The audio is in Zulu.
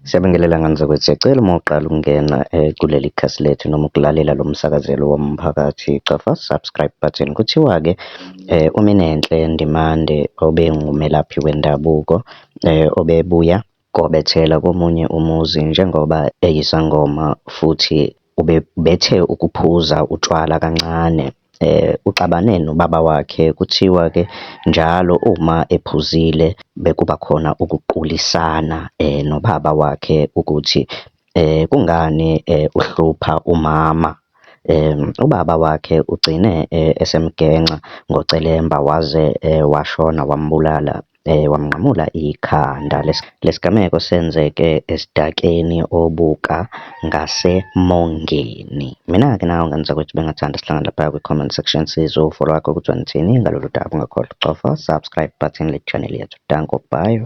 Siyabingelela ngani zakwethu, siyacela uma uqala ukungena kuleli khasi lethu noma ukulalela lo msakazelo womphakathi, cofa subscribe button. Kuthiwa-ke uMinenhle Ndimande obengumelaphi wendabuko obebuya kobethela komunye umuzi njengoba eyisangoma futhi ubethe ukuphuza utshwala kancane. Uxabane nobaba wakhe. Kuthiwa-ke njalo uma ephuzile bekuba khona ukuqulisana nobaba wakhe ukuthi kungani uhlupha umama. Ubaba wakhe ugcine esemgenxa ngocelemba waze washona wambulala, wamnqamula ikhanda. Lesigameko senzeke esidakeni obuka ngasemongeni. Mina-ke nawe ngani zakwethu bengathanda sihlangana laphaya kwi-comment section sizwe ufolo wakho ukuthi wenzeni ngalolu daba. Ungakhohlwa ukucofa subscribe button le channel yethu. Danko, bye.